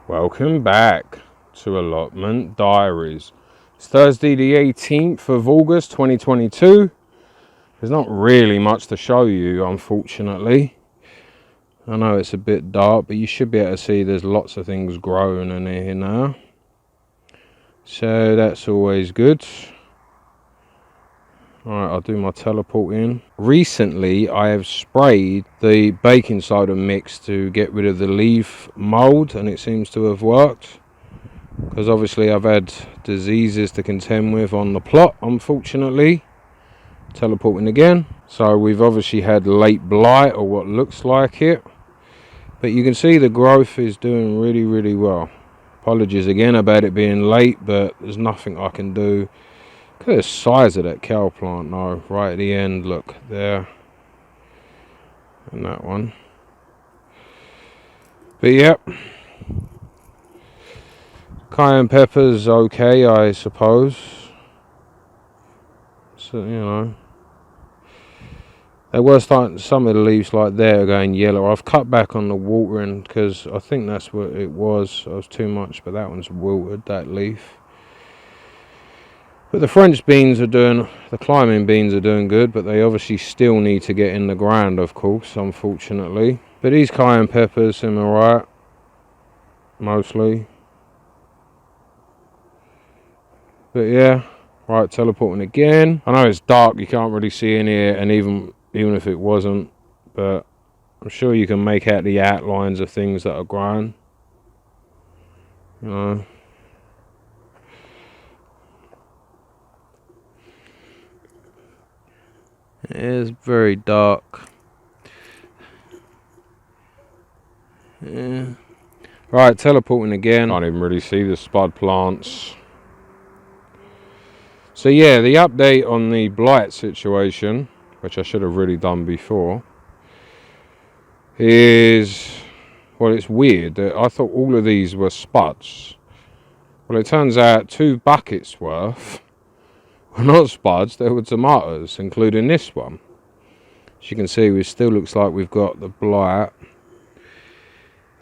Welcome back to Allotment Diaries. It's Thursday the 18th of August 2022. There's not really much to show you, unfortunately. I know it's a bit dark, but you should be able to see there's lots of things growing in here now. So that's always good. Alright, I'll do my teleporting. Recently, I have sprayed the baking soda mix to get rid of the leaf mould, and it seems to have worked. Because obviously I've had diseases to contend with on the plot, unfortunately. Teleporting again. So we've obviously had late blight, or what looks like it. But you can see the growth is doing really well. Apologies again about it being late, but there's nothing I can do. Look at the size of that cow plant now, right at the end, look, there. And that one. But yep. Cayenne pepper's okay, I suppose. So, you know. They were starting, some of the leaves like there are going yellow. I've cut back on the watering because I think that's what it was. It was too much, but that one's wilted, that leaf. But the French beans are doing, the climbing beans are doing good, but they obviously still need to get in the ground, of course, unfortunately. But these cayenne peppers seem alright, mostly. But yeah, right, teleporting again. I know it's dark, you can't really see in here, and even if it wasn't, but I'm sure you can make out the outlines of things that are growing. You know. It is very dark. Yeah. Right, teleporting again. Can't even really see the spud plants. So yeah, the update on the blight situation, which I should have really done before, is, well, it's weird. I thought all of these were spuds. Well, it turns out 2 buckets worth were not spuds, they were tomatoes, including this one. As you can see, it still looks like we've got the blight.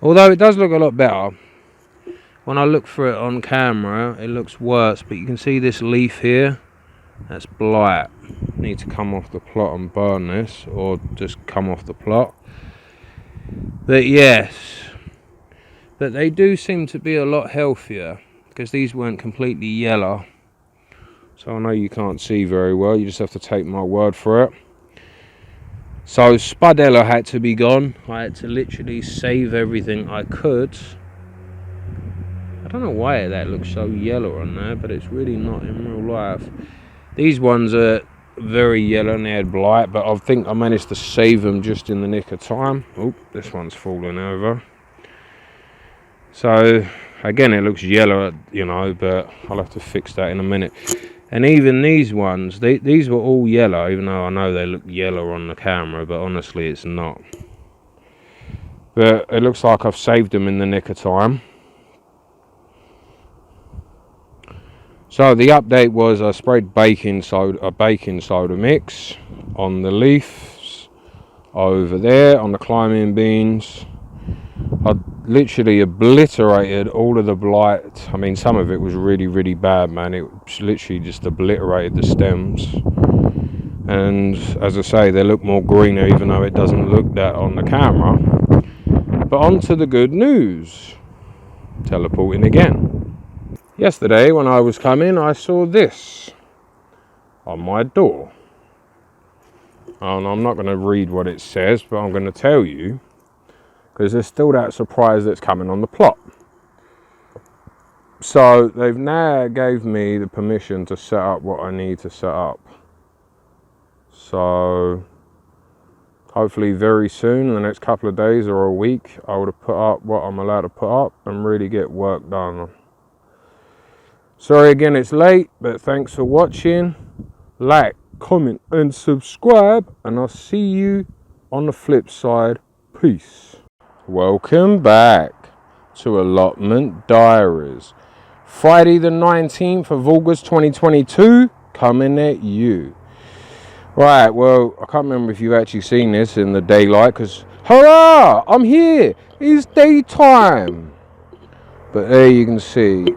Although it does look a lot better. When I look for it on camera, it looks worse, but you can see this leaf here. That's blight. Need to come off the plot and burn this, or just come off the plot. But yes, but they do seem to be a lot healthier, because these weren't completely yellow. So I know you can't see very well, you just have to take my word for it. So Spudella had to be gone. I had to literally save everything I could. I don't know why that looks so yellow on there, but it's really not in real life. These ones are very yellow and they had blight, but I think I managed to save them just in the nick of time. Oh, this one's falling over. So again, it looks yellow, you know, but I'll have to fix that in a minute. And even these ones, these were all yellow, even though I know they look yellow on the camera, but honestly it's not. But it looks like I've saved them in the nick of time. So the update was I sprayed a baking soda mix on the leaves over there, on the climbing beans. I literally obliterated all of the blight. I mean, some of it was really bad, man. It literally just obliterated the stems. And as I say, they look more greener, even though it doesn't look that on the camera. But on to the good news. Teleporting again. Yesterday, when I was coming, I saw this on my door. And I'm not going to read what it says, but I'm going to tell you, because there's still that surprise that's coming on the plot. So they've now gave me the permission to set up what I need to set up. So hopefully very soon, in the next couple of days or a week, I would have put up what I'm allowed to put up and really get work done. Sorry again it's late, but thanks for watching. Like, comment and subscribe, and I'll see you on the flip side. Peace. Welcome back to Allotment Diaries. Friday the 19th of August 2022, coming at you. Right, well, I can't remember if you've actually seen this in the daylight, because hurrah, I'm here, it's daytime. But there you can see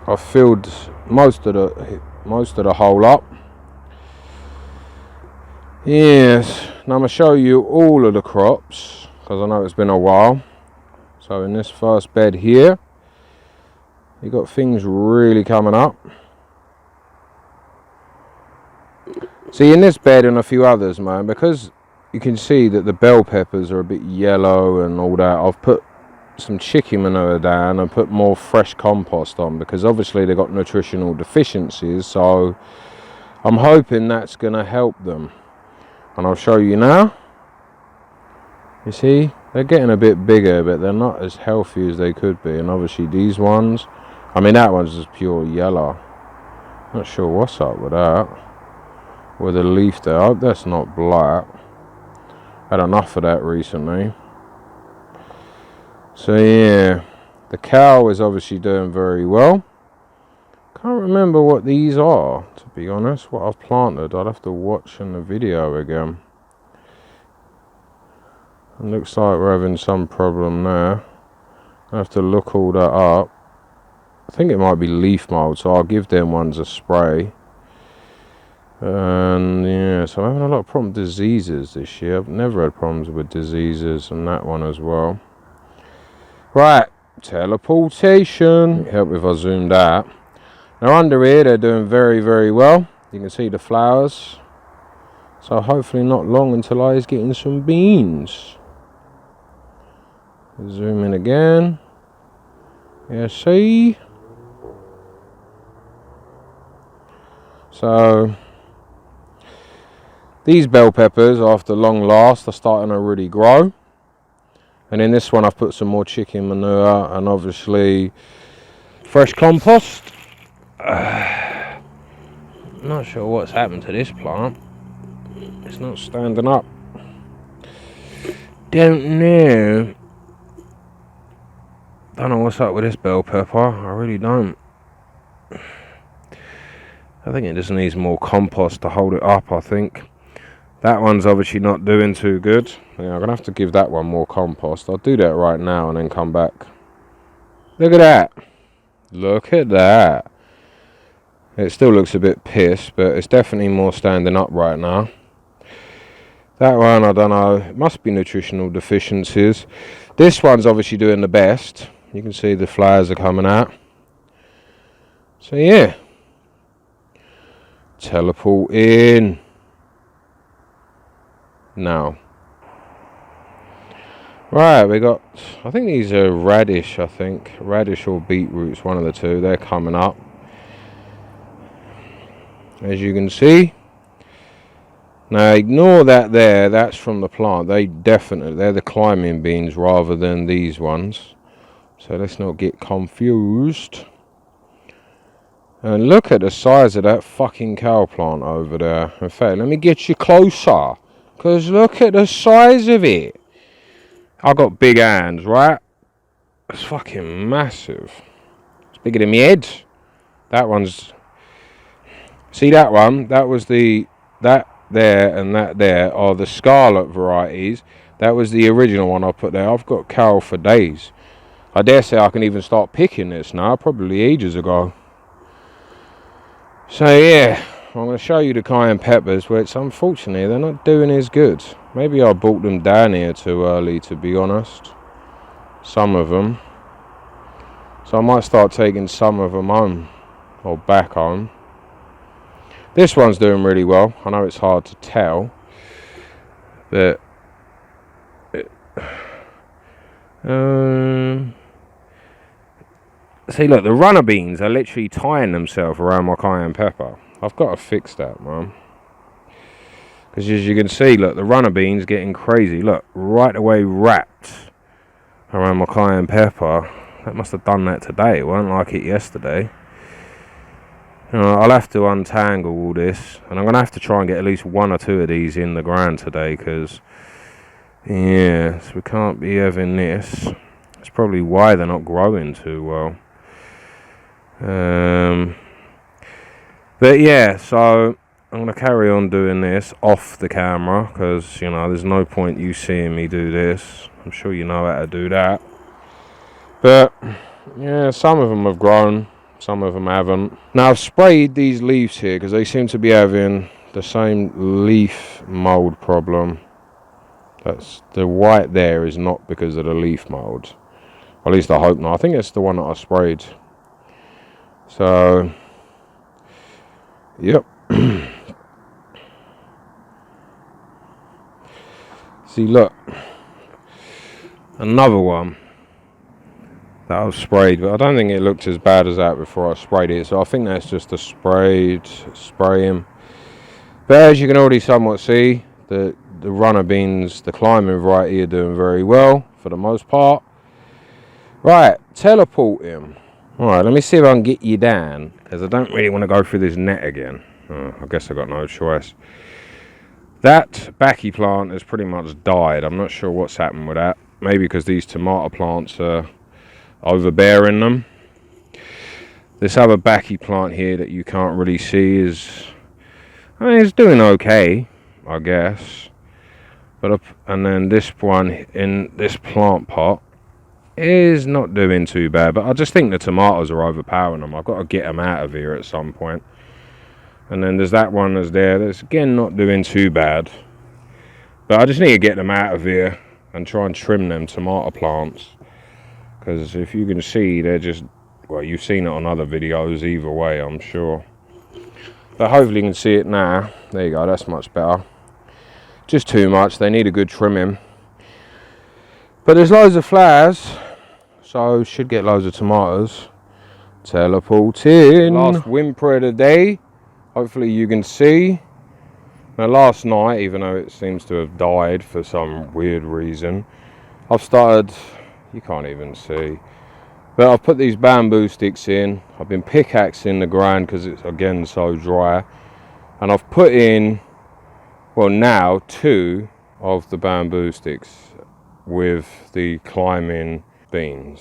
I've filled most of the hole up. Yes, now I'm going to show you all of the crops because I know it's been a while. So in this first bed here, you got things really coming up. See, in this bed and a few others, man, because you can see that the bell peppers are a bit yellow and all that, I've put some chicken manure down and put more fresh compost on because obviously they've got nutritional deficiencies, so I'm hoping that's going to help them. And I'll show you now. You see, they're getting a bit bigger, but they're not as healthy as they could be. And obviously these ones, I mean that one's just pure yellow. Not sure what's up with that. With the leaf there, I hope that's not black. Had enough of that recently. So yeah, the cow is obviously doing very well. Can't remember what these are, to be honest, what I've planted. I'd have to watch in the video again. It looks like we're having some problem there. I have to look all that up. I think it might be leaf mould, so I'll give them ones a spray. And yeah, so I'm having a lot of problems with diseases this year. I've never had problems with diseases, and that one as well. Right, teleportation. Help if I zoom that. Now under here they're doing very, very well. You can see the flowers. So hopefully not long until I is getting some beans. Zoom in again. Yeah, see? So these bell peppers, after long last, are starting to really grow. And in this one I've put some more chicken manure and obviously fresh compost. Not sure what's happened to this plant. It's not standing up. Don't know. Don't know what's up with this bell pepper. I really don't. I think it just needs more compost to hold it up, I think. That one's obviously not doing too good. Yeah, I'm going to have to give that one more compost. I'll do that right now and then come back. Look at that. Look at that. It still looks a bit pissed, but it's definitely more standing up right now. That one, I don't know. It must be nutritional deficiencies. This one's obviously doing the best. You can see the flowers are coming out. So yeah. Teleport in. Now. Right, we got, I think these are radish, Radish or beetroots, one of the two. They're coming up. As you can see. Now ignore that there, that's from the plant. They're the climbing beans rather than these ones. So let's not get confused. And look at the size of that fucking cow plant over there. In fact, let me get you closer. Because look at the size of it. I've got big hands, right? It's fucking massive. It's bigger than my head. That one's... See that one? That was that there and that there are the scarlet varieties. That was the original one I put there. I've got cow for days. I dare say I can even start picking this now, probably ages ago. So yeah, I'm going to show you the cayenne peppers, which unfortunately they're not doing as good. Maybe I bought them down here too early, to be honest. Some of them. So I might start taking some of them home, or back home. This one's doing really well. I know it's hard to tell, but see, look, the runner beans are literally tying themselves around my cayenne pepper. I've got to fix that, man. Because as you can see, look, the runner beans getting crazy. Look, right away wrapped around my cayenne pepper. That must have done that today. It wasn't like it yesterday. I'll have to untangle all this, and I'm going to have to try and get at least one or two of these in the ground today, because, yeah, so we can't be having this. That's probably why they're not growing too well. But yeah, so I'm going to carry on doing this off the camera, because, you know, there's no point you seeing me do this. I'm sure you know how to do that. But Yeah, some of them have grown, some of them haven't. Now I've sprayed these leaves here because they seem to be having the same leaf mould problem. That's the white there is not because of the leaf mould. At least I hope not. I think it's the one that I sprayed. So, yep. See, look, another one that I've sprayed, but I don't think it looked as bad as that before I sprayed it. So I think that's just a spraying. But as you can already somewhat see, the runner beans, the climbing variety, are doing very well for the most part. Right, teleport him. Alright, let me see if I can get you down, because I don't really want to go through this net again. I guess I've got no choice. That Backy plant has pretty much died. I'm not sure what's happened with that. Maybe because these tomato plants are overbearing them. This other Backy plant here that you can't really see is, I mean, it's doing okay, I guess. But and then this one in this plant pot is not doing too bad. But I just think the tomatoes are overpowering them. I've got to get them out of here at some point. And then there's that one that's again not doing too bad. But I just need to get them out of here and try and trim them tomato plants. Because if you can see, they're just, well, you've seen it on other videos either way, I'm sure. But hopefully you can see it now. There you go, that's much better. Just too much, they need a good trimming. But there's loads of flowers, so should get loads of tomatoes. Teleport in. Last whimper of the day. Hopefully you can see. Now last night, even though it seems to have died for some weird reason, I've started, you can't even see, but I've put these bamboo sticks in. I've been pickaxing the ground because it's again so dry. And I've put in, well now, 2 of the bamboo sticks with the climbing beans.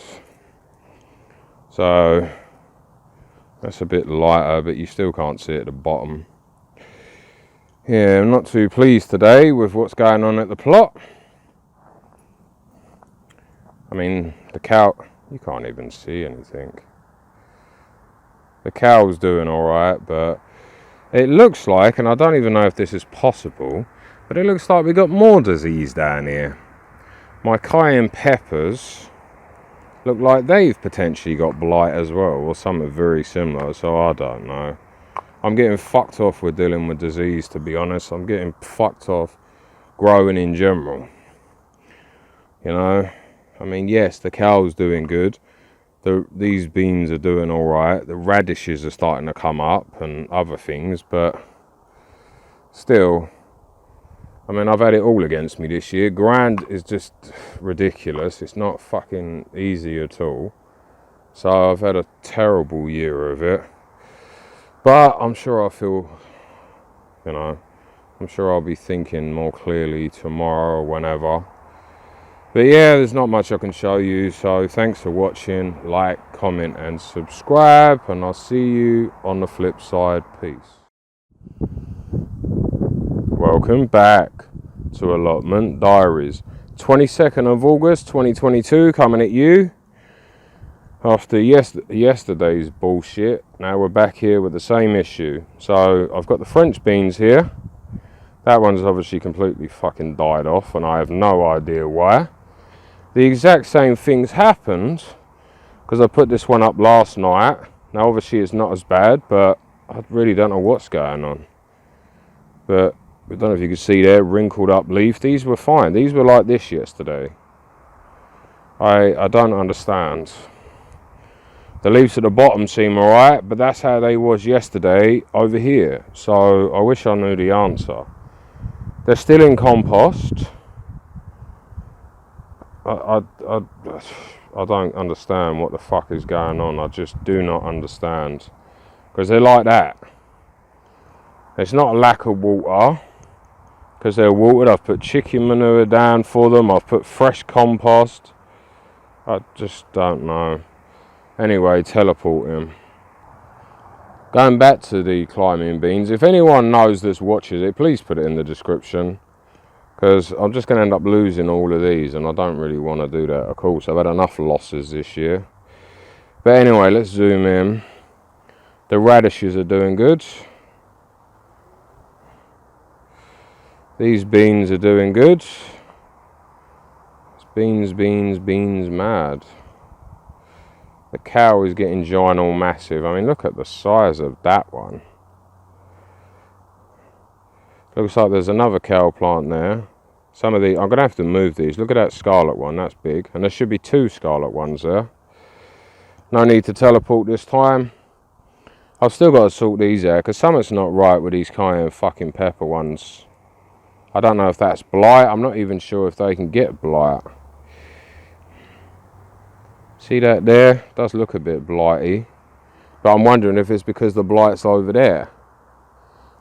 So that's a bit lighter, but you still can't see it at the bottom. Yeah, I'm not too pleased today with what's going on at the plot. I mean, the cow, you can't even see anything. The cow's doing alright, but it looks like, and I don't even know if this is possible, but it looks like we got more disease down here. My cayenne peppers look like they've potentially got blight as well, or something very similar, so I don't know. I'm getting fucked off with dealing with disease, to be honest. I'm getting fucked off growing in general. You know, I mean, yes, the cow's doing good. These beans are doing all right. The radishes are starting to come up and other things, but still, I mean, I've had it all against me this year. Ground is just ridiculous. It's not fucking easy at all. So I've had a terrible year of it. But I'm sure I feel, you know, I'm sure I'll be thinking more clearly tomorrow or whenever. But yeah, there's not much I can show you. So thanks for watching. Like, comment and subscribe. And I'll see you on the flip side. Peace. Welcome back to Allotment Diaries. 22nd of August 2022 coming at you. After yesterday's bullshit, now we're back here with the same issue. So I've got the French beans here. That one's obviously completely fucking died off and I have no idea why. The exact same things happened because I put this one up last night. Now obviously it's not as bad, but I really don't know what's going on. But I don't know if you can see there, wrinkled up leaf. These were fine. These were like this yesterday. I don't understand. The leaves at the bottom seem alright, but that's how they was yesterday over here. So I wish I knew the answer. They're still in compost. I don't understand what the fuck is going on. I just do not understand. Because they're like that. It's not a lack of water. Because they're watered. I've put chicken manure down for them. I've put fresh compost. I just don't know. Anyway, teleport him. Going back to the climbing beans, if anyone knows this, watches it, please put it in the description. Because I'm just going to end up losing all of these and I don't really want to do that. Of course, I've had enough losses this year. But anyway, let's zoom in. The radishes are doing good. These beans are doing good. It's beans mad. The cow is getting giant massive. I mean, look at the size of that one. Looks like there's another cow plant there. Some of the, I'm going to have to move these. Look at that scarlet one, that's big. And there should be 2 scarlet ones there. No need to teleport this time. I've still got to sort these out because something's not right with these cayenne fucking pepper ones. I don't know if that's blight. I'm not even sure if they can get blight. See that there? Does look a bit blighty. But I'm wondering if it's because the blight's over there.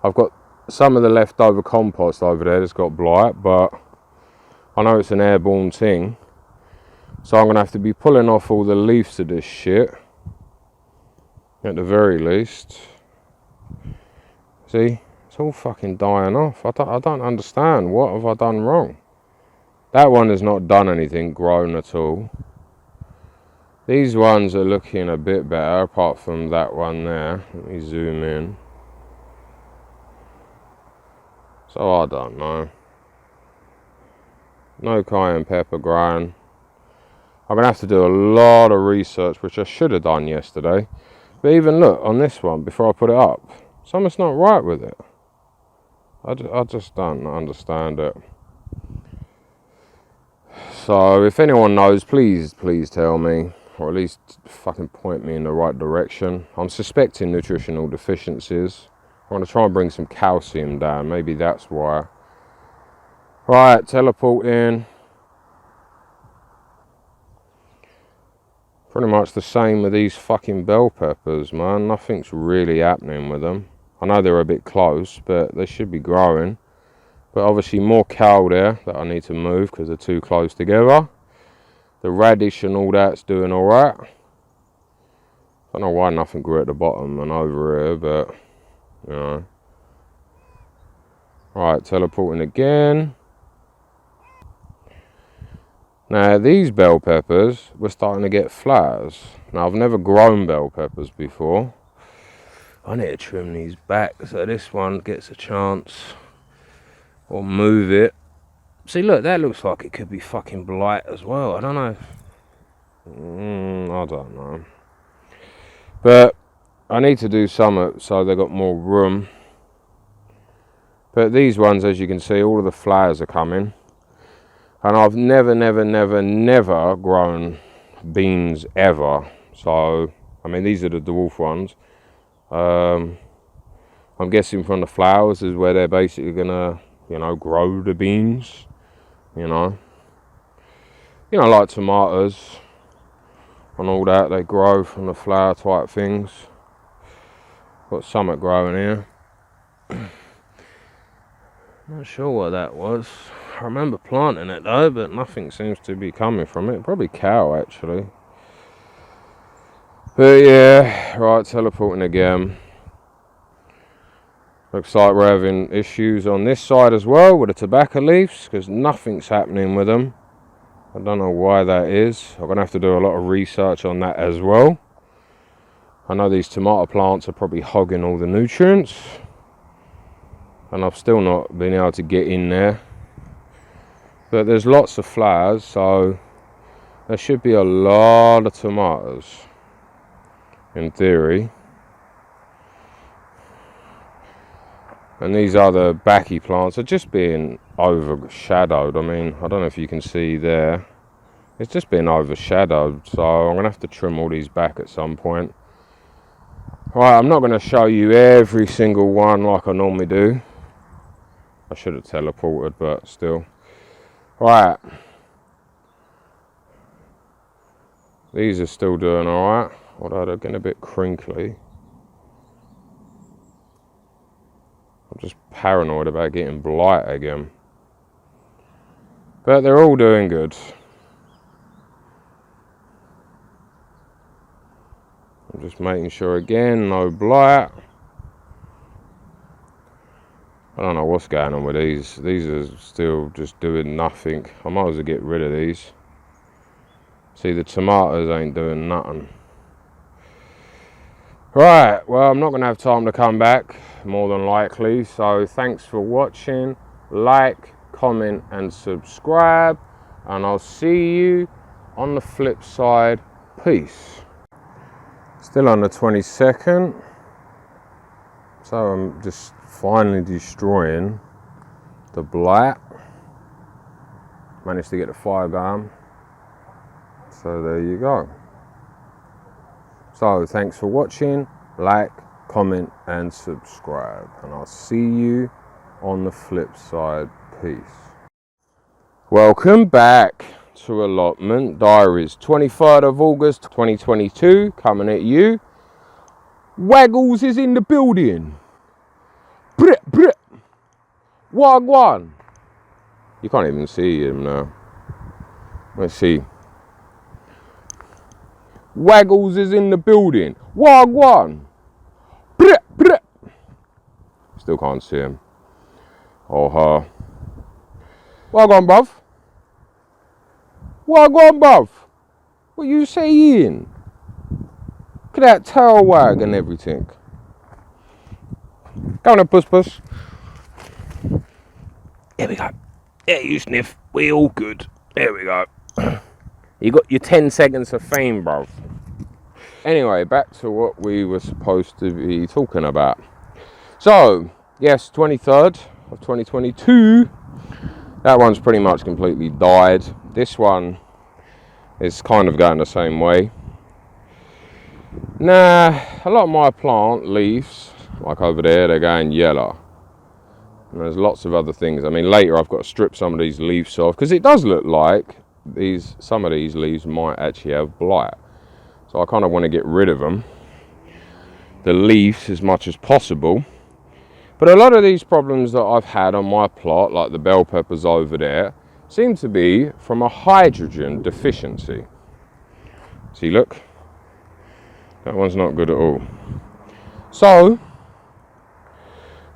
I've got some of the leftover compost over there that's got blight, but I know it's an airborne thing. So I'm going to have to be pulling off all the leaves of this shit. At the very least. See? It's all fucking dying off. I don't understand. What have I done wrong? That one has not done anything, grown at all. These ones are looking a bit better, apart from that one there. Let me zoom in. So I don't know. No cayenne pepper growing. I'm going to have to do a lot of research, which I should have done yesterday. But even look, on this one, before I put it up, something's not right with it. I just don't understand it. So if anyone knows, please tell me. Or at least fucking point me in the right direction. I'm suspecting nutritional deficiencies. I'm going to try and bring some calcium down. Maybe that's why. Right, teleport in. Pretty much the same with these fucking bell peppers, man. Nothing's really happening with them. I know they're a bit close, but they should be growing. But obviously more cow there that I need to move because they're too close together. The radish and all that's doing alright. I don't know why nothing grew at the bottom and over here, but, you know. Right, teleporting again. Now these bell peppers, we're starting to get flowers. Now I've never grown bell peppers before. I need to trim these back so this one gets a chance. Or move it. See look, that looks like it could be fucking blight as well. I don't know. I don't know. But I need to do some so they've got more room. But these ones, as you can see, all of the flowers are coming. And I've never grown beans ever. So, I mean, these are the dwarf ones. I'm guessing from the flowers is where they're basically gonna, you know, grow the beans. You know, like tomatoes and all that, they grow from the flower type things. Got something growing here. Not sure what that was. I remember planting it though, but nothing seems to be coming from it. Probably cow actually. But yeah, right, teleporting again. Looks like we're having issues on this side as well with the tobacco leaves because nothing's happening with them. I don't know why that is. I'm going to have to do a lot of research on that as well. I know these tomato plants are probably hogging all the nutrients. And I've still not been able to get in there. But there's lots of flowers, so there should be a lot of tomatoes, in theory. And these other backy plants are just being overshadowed. I mean, I don't know if you can see there. It's just been overshadowed, so I'm going to have to trim all these back at some point. Right, I'm not going to show you every single one like I normally do. I should have teleported, but still. Right. These are still doing alright, although they're getting a bit crinkly. I'm just paranoid about getting blight again. But they're all doing good. I'm just making sure again, no blight. I don't know what's going on with these. These are still just doing nothing. I might as well get rid of these. See, the tomatoes ain't doing nothing. Right, well, I'm not going to have time to come back, more than likely. So thanks for watching. Like, comment and subscribe. And I'll see you on the flip side. Peace. Still on the 22nd. So I'm just finally destroying the blight. Managed to get the fire going. So there you go. So thanks for watching. Like, comment and subscribe. And I'll see you on the flip side. Peace. Welcome back to Allotment Diaries. 23rd of August 2022. Coming at you. Waggles is in the building. Brit, Brit. Wagwan. You can't even see him now. Let's see. Waggles is in the building. Wagwan. Brit, Brit. Still can't see him. Or her. Wagwan, bruv. Wagwan, bruv. What you saying? Look at that tail wag and everything. Go on then, puss puss. There we go. There you sniff. We all good. There we go. You got your 10 seconds of fame, bruv. Anyway, back to what we were supposed to be talking about. So, yes, 23rd of 2022. That one's pretty much completely died. This one is kind of going the same way. Nah, a lot of my plant leaves, like over there, they're going yellow. And there's lots of other things. I mean, later I've got to strip some of these leaves off because it does look like some of these leaves might actually have blight. So I kind of want to get rid of them, the leaves, as much as possible. But a lot of these problems that I've had on my plot, like the bell peppers over there, seem to be from a hydrogen deficiency. See, look, that one's not good at all. So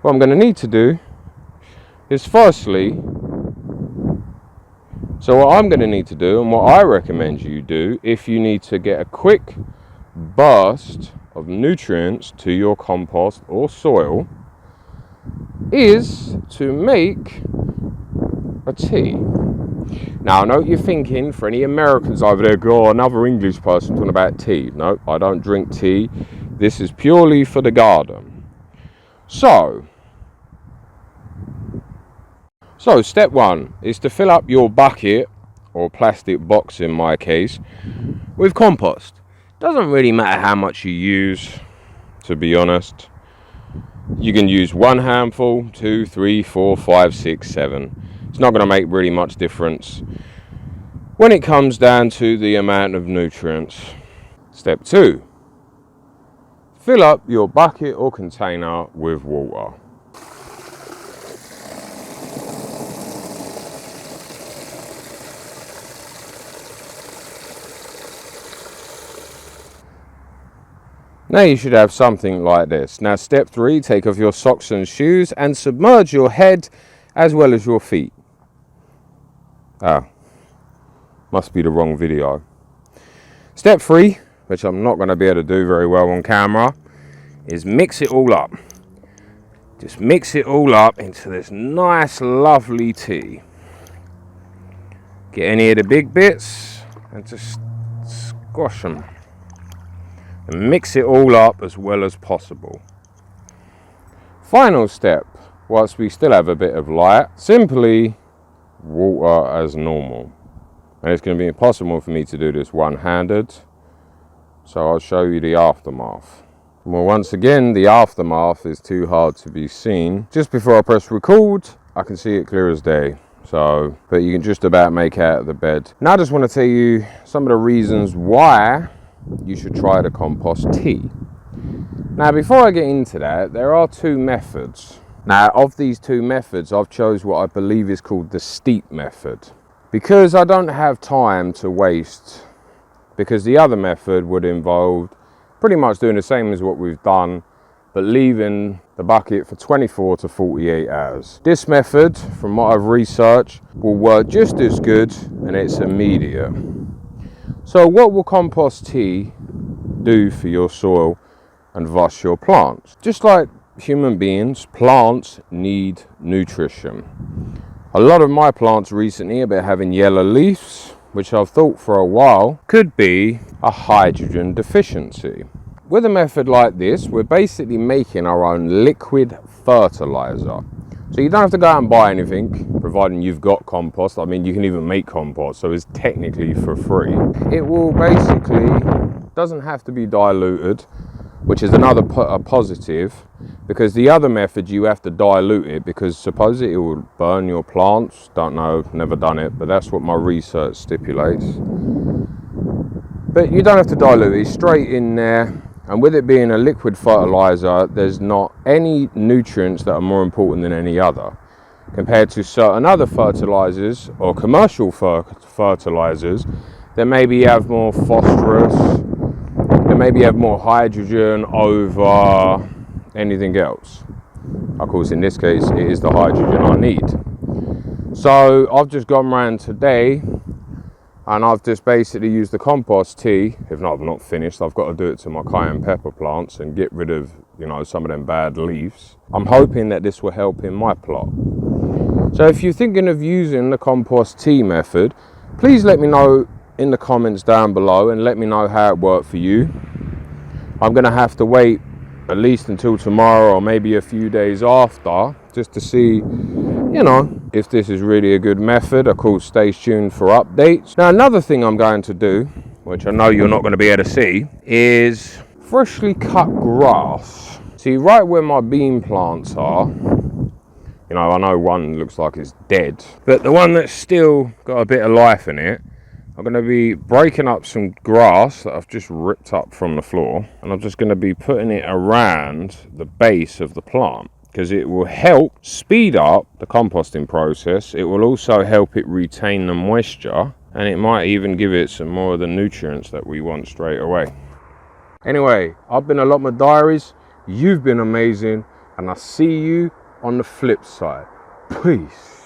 what I'm going to need to do is firstly, what I'm going to need to do, and what I recommend you do if you need to get a quick burst of nutrients to your compost or soil, is to make a tea. Now, I know what you're thinking, for any Americans over there, go, another English person talking about tea. No, I don't drink tea. This is purely for the garden. So step one is to fill up your bucket, or plastic box in my case, with compost. Doesn't really matter how much you use, to be honest. You can use 1 handful, 2, 3, 4, 5, 6, 7. It's not going to make really much difference when it comes down to the amount of nutrients. Step 2. Fill up your bucket or container with water. Now you should have something like this. Now step 3, take off your socks and shoes and submerge your head as well as your feet. Must be the wrong video. Step 3, which I'm not going to be able to do very well on camera, is mix it all up. Just mix it all up into this nice lovely tea. Get any of the big bits and just squash them. And mix it all up as well as possible. Final step, whilst we still have a bit of light, simply water as normal. And it's going to be impossible for me to do this one-handed, so I'll show you the aftermath. Well, once again, the aftermath is too hard to be seen. Just before I press record, I can see it clear as day. But you can just about make out the bed. Now I just want to tell you some of the reasons why you should try the compost tea. Now, before I get into that, there are 2 methods. Now, of these 2 methods, I've chose what I believe is called the steep method, because I don't have time to waste, because the other method would involve pretty much doing the same as what we've done, but leaving the bucket for 24 to 48 hours. This method, from what I've researched, will work just as good, and it's immediate. So what will compost tea do for your soil and thus your plants. Just like human beings, plants need nutrition. A lot of my plants recently have been having yellow leaves, which I've thought for a while could be a hydrogen deficiency. With a method like this, we're basically making our own liquid fertilizer. So you don't have to go out and buy anything, providing you've got compost. I mean, you can even make compost, so it's technically for free. It will basically, doesn't have to be diluted, which is another positive, because the other method you have to dilute it, because supposedly it will burn your plants. Don't know, never done it, but that's what my research stipulates. But you don't have to dilute it, it's straight in there. And with it being a liquid fertilizer, there's not any nutrients that are more important than any other. Compared to certain other fertilizers or commercial fertilizers, that maybe have more phosphorus, that maybe have more hydrogen over anything else. Of course, in this case, it is the hydrogen I need. So I've just gone around today and I've just basically used the compost tea. If not, I've not finished. I've got to do it to my cayenne pepper plants and get rid of, some of them bad leaves. I'm hoping that this will help in my plot. So if you're thinking of using the compost tea method, please let me know in the comments down below and let me know how it worked for you. I'm going to have to wait at least until tomorrow or maybe a few days after just to see, if this is really a good method. Of course, stay tuned for updates. Now, another thing I'm going to do, which I know you're not going to be able to see, is freshly cut grass. See, right where my bean plants are, I know one looks like it's dead, but the one that's still got a bit of life in it, I'm going to be breaking up some grass that I've just ripped up from the floor, and I'm just going to be putting it around the base of the plant, because it will help speed up the composting process. It will also help it retain the moisture, and it might even give it some more of the nutrients that we want straight away. Anyway, I've been Allotment Diaries, you've been amazing, and I'll see you on the flip side. Peace.